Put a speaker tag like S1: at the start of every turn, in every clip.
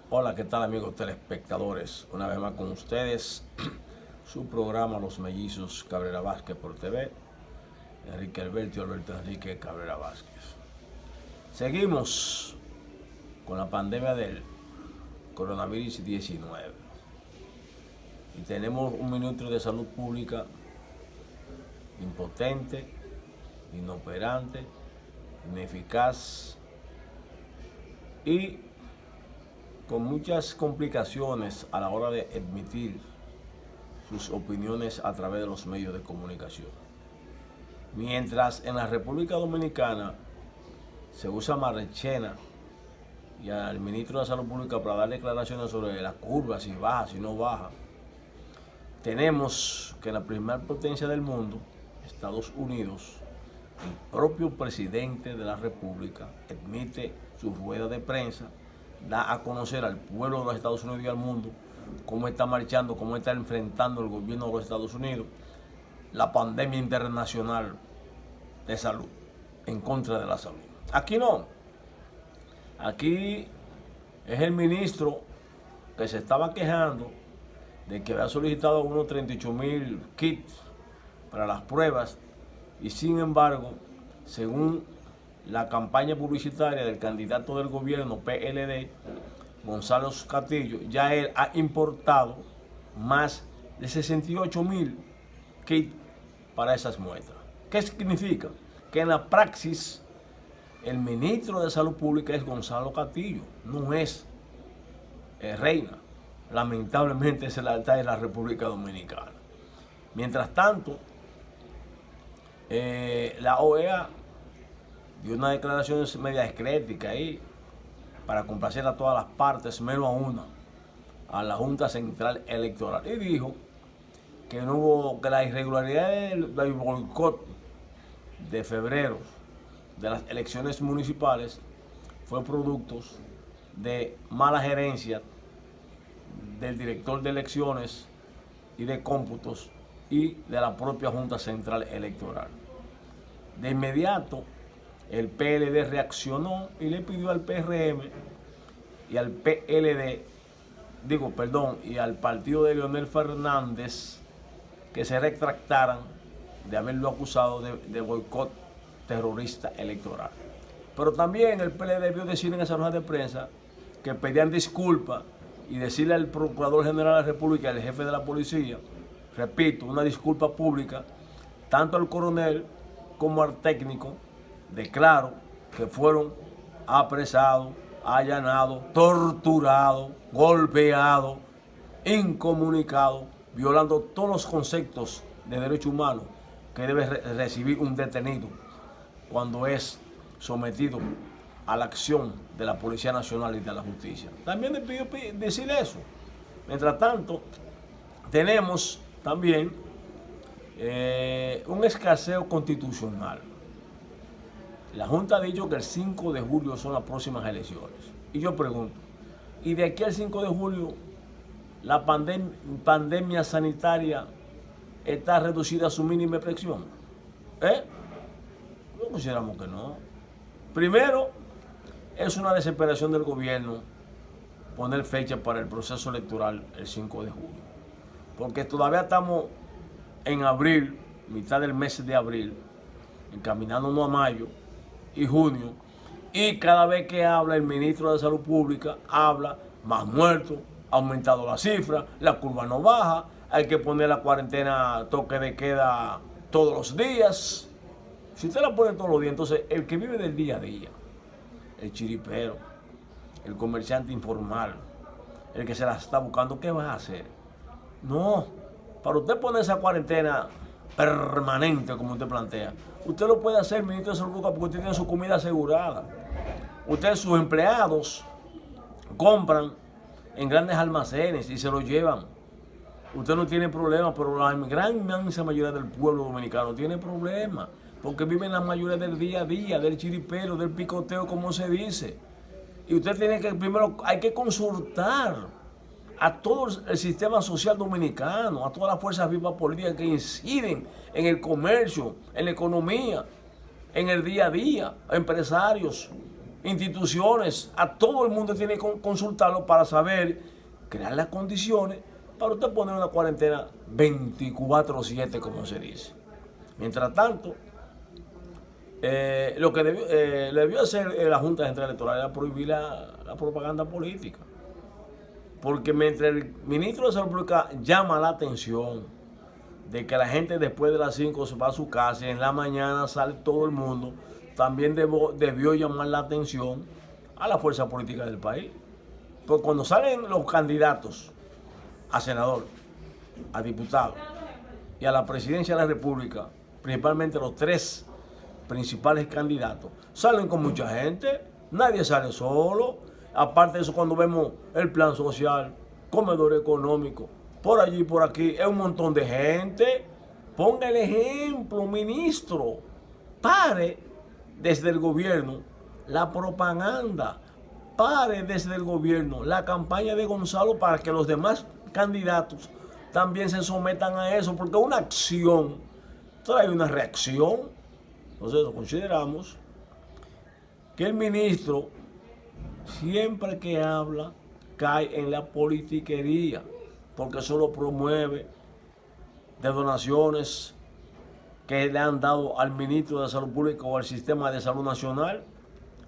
S1: Hola, ¿qué tal amigos telespectadores? Una vez más con ustedes, su programa Los Mellizos Cabrera Vázquez por TV, Enrique Alberto y Alberto Enrique Cabrera Vázquez. Seguimos con la pandemia del coronavirus 19 y tenemos un ministro de salud pública impotente, inoperante, ineficaz y con muchas complicaciones a la hora de emitir sus opiniones a través de los medios de comunicación. Mientras en la República Dominicana se usa Marchena y al ministro de Salud Pública para dar declaraciones sobre la curva, si baja, si no baja, tenemos que la primera potencia del mundo, Estados Unidos, el propio presidente de la República emite su rueda de prensa, da a conocer al pueblo de los Estados Unidos y al mundo cómo está marchando, cómo está enfrentando el gobierno de los Estados Unidos la pandemia internacional de salud, en contra de la salud. Aquí no. Aquí es el ministro que se estaba quejando de que había solicitado unos 38,000 kits para las pruebas y sin embargo, según la campaña publicitaria del candidato del gobierno PLD, Gonzalo Castillo, ya él ha importado más de 68,000 kits para esas muestras. ¿Qué significa? Que en la praxis el ministro de Salud Pública es Gonzalo Castillo, no es Reina. Lamentablemente se la está en la República Dominicana. Mientras tanto, la OEA dio una declaración media discrética ahí para complacer a todas las partes, menos a una, a la Junta Central Electoral. Y dijo que no hubo, que la irregularidad del boicot de febrero de las elecciones municipales fue producto de mala gerencia del director de elecciones y de cómputos y de la propia Junta Central Electoral. De inmediato, el PLD reaccionó y le pidió al PRM y al PLD, y al partido de Leonel Fernández que se retractaran de haberlo acusado de boicot terrorista electoral. Pero también el PLD debió decir en esa rueda de prensa que pedían disculpas y decirle al Procurador General de la República y al jefe de la policía, repito, una disculpa pública, tanto al coronel como al técnico, declaro que fueron apresados, allanados, torturados, golpeados, incomunicados, violando todos los conceptos de derechos humanos que debe recibir un detenido cuando es sometido a la acción de la Policía Nacional y de la Justicia. También le pido decir eso. Mientras tanto, tenemos también un escaseo constitucional. La Junta ha dicho que el 5 de julio son las próximas elecciones. Y yo pregunto, ¿y de aquí al 5 de julio la pandemia sanitaria está reducida a su mínima expresión? No consideramos que no. Primero, es una desesperación del gobierno poner fecha para el proceso electoral el 5 de julio. Porque todavía estamos en abril, mitad del mes de abril, encaminándonos a mayo y junio, y cada vez que habla el ministro de Salud Pública, habla más muertos, ha aumentado la cifra, la curva no baja, hay que poner la cuarentena, toque de queda todos los días. Si usted la pone todos los días, entonces el que vive del día a día, el chiripero, el comerciante informal, el que se la está buscando, ¿qué va a hacer? No, para usted poner esa cuarentena permanente, como usted plantea, usted lo puede hacer, ministro de Salud Pública, porque usted tiene su comida asegurada. Usted, sus empleados, compran en grandes almacenes y se lo llevan. Usted no tiene problema, pero la gran inmensa mayoría del pueblo dominicano tiene problemas, porque viven la mayoría del día a día, del chiripero, del picoteo, como se dice. Y usted tiene que, primero, hay que consultar a todo el sistema social dominicano, a todas las fuerzas vivas políticas que inciden en el comercio, en la economía, en el día a día, a empresarios, instituciones, a todo el mundo tiene que consultarlo para saber, crear las condiciones para usted poner una cuarentena 24/7, como se dice. Mientras tanto, lo que debió hacer la Junta Central Electoral era prohibir la propaganda política. Porque mientras el ministro de Salud Pública llama la atención de que la gente después de las 5 se va a su casa y en la mañana sale todo el mundo, también debió llamar la atención a la fuerza política del país. Porque cuando salen los candidatos a senador, a diputado y a la presidencia de la República, principalmente los 3 principales candidatos, salen con mucha gente, nadie sale solo. Aparte de eso, cuando vemos el plan social, comedor económico, por allí, por aquí, es un montón de gente. Ponga el ejemplo, ministro. Pare desde el gobierno la propaganda. Pare desde el gobierno la campaña de Gonzalo para que los demás candidatos también se sometan a eso, porque una acción trae una reacción. Entonces consideramos que el ministro siempre que habla cae en la politiquería, porque eso lo promueve de donaciones que le han dado al ministro de Salud Pública o al Sistema de Salud Nacional.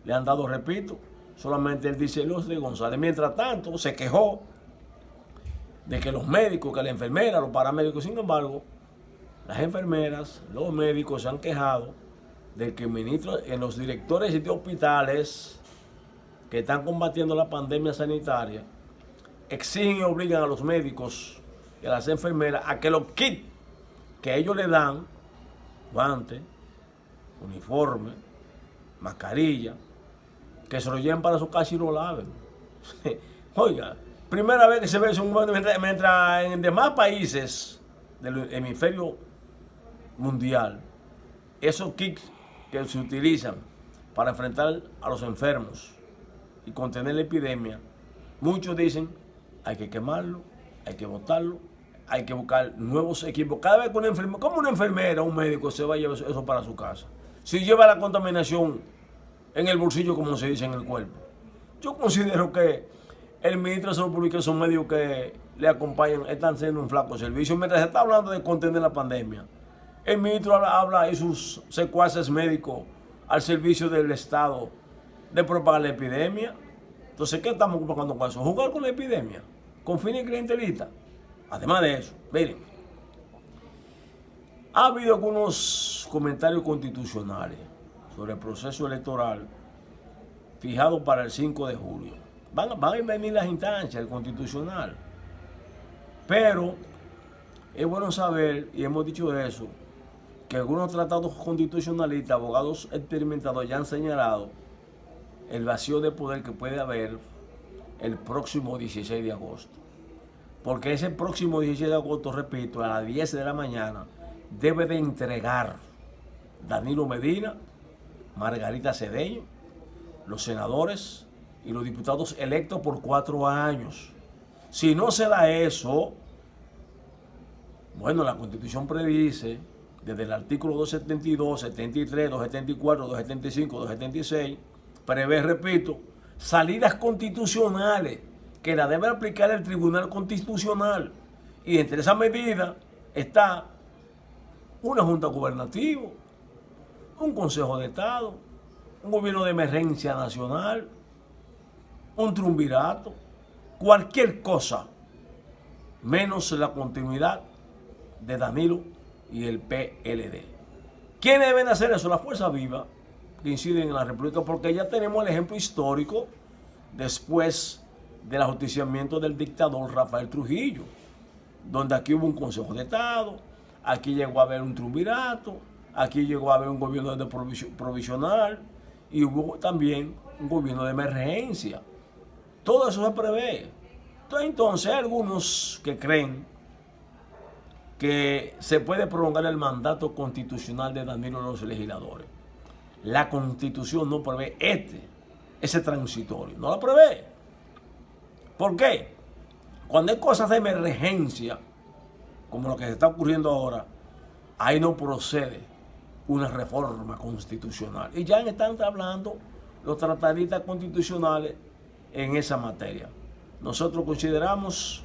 S1: Le han dado, repito, solamente él dice los de González. Mientras tanto, se quejó de que los médicos, que la enfermera, los paramédicos, sin embargo, las enfermeras, los médicos se han quejado de que el ministro, en los directores de hospitales que están combatiendo la pandemia sanitaria, exigen y obligan a los médicos y a las enfermeras a que los kits que ellos le dan, guantes, uniforme, mascarilla, que se lo lleven para su casa y lo laven. Oiga, primera vez que se ve eso, mientras en demás países del hemisferio mundial, esos kits que se utilizan para enfrentar a los enfermos y contener la epidemia, muchos dicen hay que quemarlo, hay que botarlo, hay que buscar nuevos equipos. Cada vez que una enfermera o un médico se va a llevar eso para su casa, si lleva la contaminación en el bolsillo, como se dice, en el cuerpo. Yo considero que el ministro de Salud Pública y esos médicos que le acompañan están haciendo un flaco servicio. Mientras se está hablando de contener la pandemia, el ministro habla y sus secuaces médicos al servicio del Estado de propagar la epidemia. Entonces, ¿qué estamos buscando con eso? ¿Jugar con la epidemia? ¿Con fines clientelistas? Además de eso, miren, ha habido algunos comentarios constitucionales sobre el proceso electoral fijado para el 5 de julio. Van a venir las instancias, el constitucional. Pero es bueno saber, y hemos dicho eso, que algunos tratados constitucionalistas, abogados experimentados ya han señalado el vacío de poder que puede haber el próximo 16 de agosto. Porque ese próximo 16 de agosto, repito, a las 10 de la mañana, debe de entregar Danilo Medina, Margarita Cedeño, los senadores y los diputados electos por 4 años. Si no se da eso, bueno, la Constitución predice, desde el artículo 272, 73, 274, 275, 276, prevé, repito, salidas constitucionales que la debe aplicar el Tribunal Constitucional. Y entre esas medidas está una Junta Gubernativa, un Consejo de Estado, un Gobierno de Emergencia Nacional, un triunvirato, cualquier cosa, menos la continuidad de Danilo y el PLD. ¿Quiénes deben hacer eso? La fuerza viva que inciden en la República, porque ya tenemos el ejemplo histórico después del ajusticiamiento del dictador Rafael Trujillo, donde aquí hubo un Consejo de Estado, aquí llegó a haber un triunvirato, aquí llegó a haber un gobierno provisional y hubo también un gobierno de emergencia. Todo eso se prevé. Entonces hay algunos que creen que se puede prolongar el mandato constitucional de Danilo y los legisladores. La Constitución no prevé ese transitorio, no lo prevé. ¿Por qué? Cuando hay cosas de emergencia, como lo que se está ocurriendo ahora, ahí no procede una reforma constitucional. Y ya están hablando los tratadistas constitucionales en esa materia. Nosotros consideramos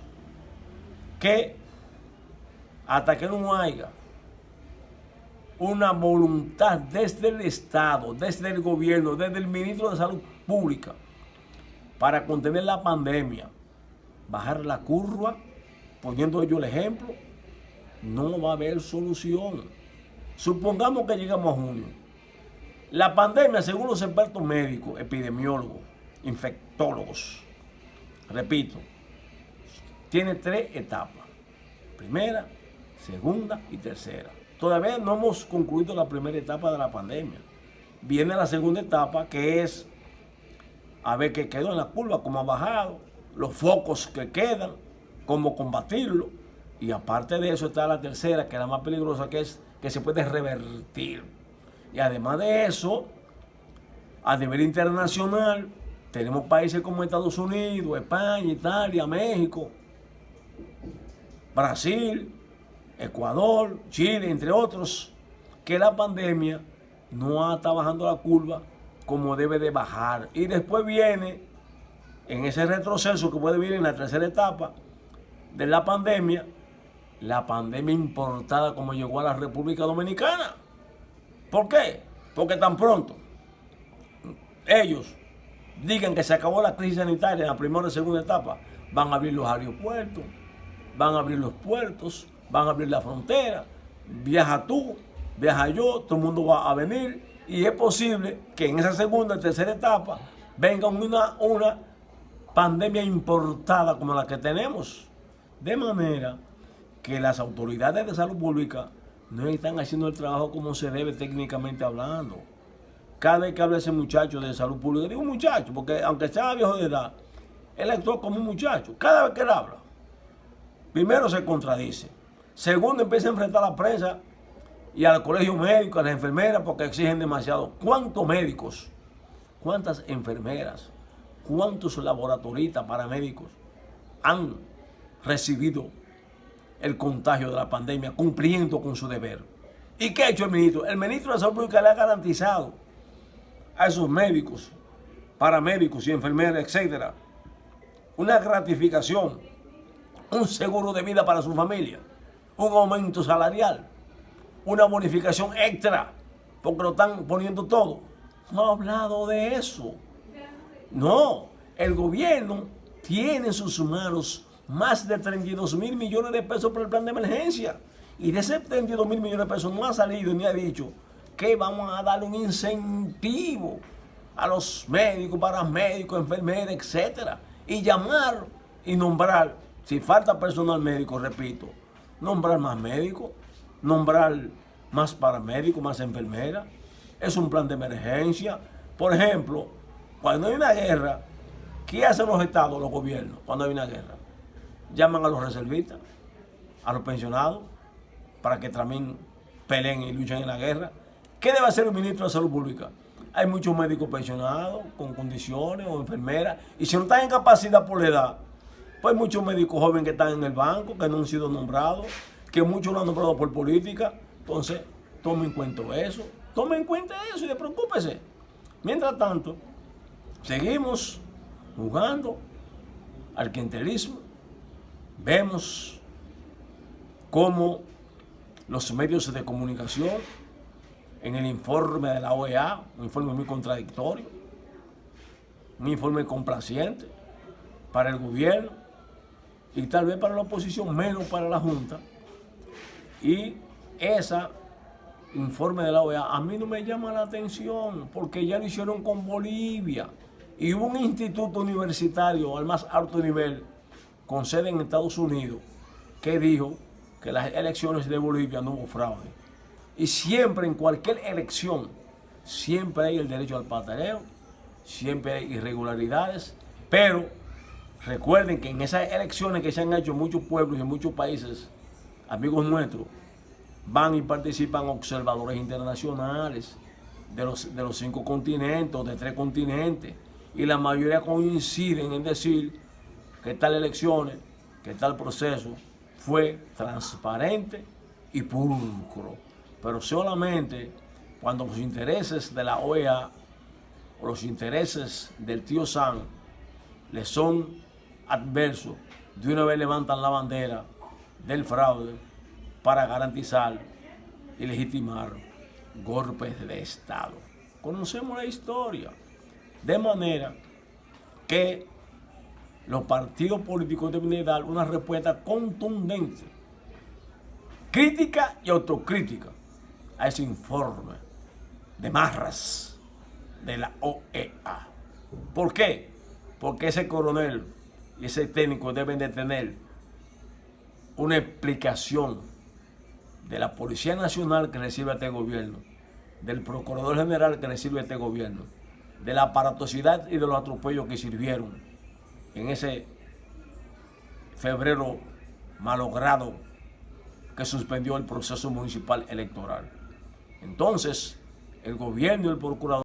S1: que hasta que no haya una voluntad desde el Estado, desde el gobierno, desde el ministro de Salud Pública, para contener la pandemia, bajar la curva, poniendo ellos el ejemplo, no va a haber solución. Supongamos que llegamos a junio. La pandemia, según los expertos médicos, epidemiólogos, infectólogos, repito, tiene 3 etapas. Primera, segunda y tercera. Todavía no hemos concluido la primera etapa de la pandemia. Viene la segunda etapa, que es a ver qué quedó en la curva, cómo ha bajado, los focos que quedan, cómo combatirlo. Y aparte de eso está la tercera, que es la más peligrosa, que es que se puede revertir. Y además de eso, a nivel internacional, tenemos países como Estados Unidos, España, Italia, México, Brasil, Ecuador, Chile, entre otros, que la pandemia no está bajando la curva como debe de bajar. Y después viene, en ese retroceso que puede venir en la tercera etapa de la pandemia importada como llegó a la República Dominicana. ¿Por qué? Porque tan pronto ellos digan que se acabó la crisis sanitaria en la primera y segunda etapa, van a abrir los aeropuertos, van a abrir los puertos, van a abrir la frontera, viaja tú, viaja yo, todo el mundo va a venir, y es posible que en esa segunda y tercera etapa venga una pandemia importada como la que tenemos. De manera que las autoridades de salud pública no están haciendo el trabajo como se debe técnicamente hablando. Cada vez que habla ese muchacho de salud pública, digo muchacho, porque aunque sea viejo de edad, él actúa como un muchacho. Cada vez que él habla, primero se contradice. Segundo, empieza a enfrentar a la prensa y al colegio médico, a las enfermeras, porque exigen demasiado. ¿Cuántos médicos? ¿Cuántas enfermeras? ¿Cuántos laboratoristas, paramédicos han recibido el contagio de la pandemia cumpliendo con su deber? ¿Y qué ha hecho el ministro? El ministro de Salud Pública le ha garantizado a esos médicos, paramédicos y enfermeras, etcétera, una gratificación, un seguro de vida para su familia, un aumento salarial, una bonificación extra, porque lo están poniendo todo. No ha hablado de eso. No, el gobierno tiene en sus manos más de 32.000 millones de pesos para el plan de emergencia. Y de esos 32.000 millones de pesos no ha salido ni ha dicho que vamos a darle un incentivo a los médicos, paramédicos, enfermeras, etcétera. Y llamar y nombrar, si falta personal médico, repito, nombrar más médicos, nombrar más paramédicos, más enfermeras. Es un plan de emergencia. Por ejemplo, cuando hay una guerra, ¿qué hacen los estados, los gobiernos, cuando hay una guerra? Llaman a los reservistas, a los pensionados, para que también peleen y luchen en la guerra. ¿Qué debe hacer el ministro de Salud Pública? Hay muchos médicos pensionados, con condiciones, o enfermeras, y si no están en capacidad por la edad, pues hay muchos médicos jóvenes que están en el banco, que no han sido nombrados, que muchos lo han nombrado por política. Entonces, tomen en cuenta eso y despreocúpese. Mientras tanto, seguimos jugando al clientelismo. Vemos cómo los medios de comunicación, en el informe de la OEA, un informe muy contradictorio, un informe complaciente para el gobierno y tal vez para la oposición, menos para la Junta. Y ese informe de la OEA a mí no me llama la atención, porque ya lo hicieron con Bolivia. Y hubo un instituto universitario al más alto nivel, con sede en Estados Unidos, que dijo que las elecciones de Bolivia no hubo fraude. Y siempre, en cualquier elección, siempre hay el derecho al pataleo, siempre hay irregularidades, pero recuerden que en esas elecciones que se han hecho en muchos pueblos y en muchos países, amigos nuestros, van y participan observadores internacionales de los 5 continentes, de 3 continentes, y la mayoría coinciden en decir que tal elecciones, que tal proceso fue transparente y pulcro. Pero solamente cuando los intereses de la OEA o los intereses del tío Sam le son adversos, de una vez levantan la bandera del fraude para garantizar y legitimar golpes de Estado. Conocemos la historia, de manera que los partidos políticos deben dar una respuesta contundente, crítica y autocrítica a ese informe de Marras de la OEA. ¿Por qué? Porque ese coronel y ese técnico deben de tener una explicación de la Policía Nacional que recibe este gobierno, del Procurador General que recibe este gobierno, de la aparatosidad y de los atropellos que sirvieron en ese febrero malogrado que suspendió el proceso municipal electoral. Entonces, el gobierno y el procurador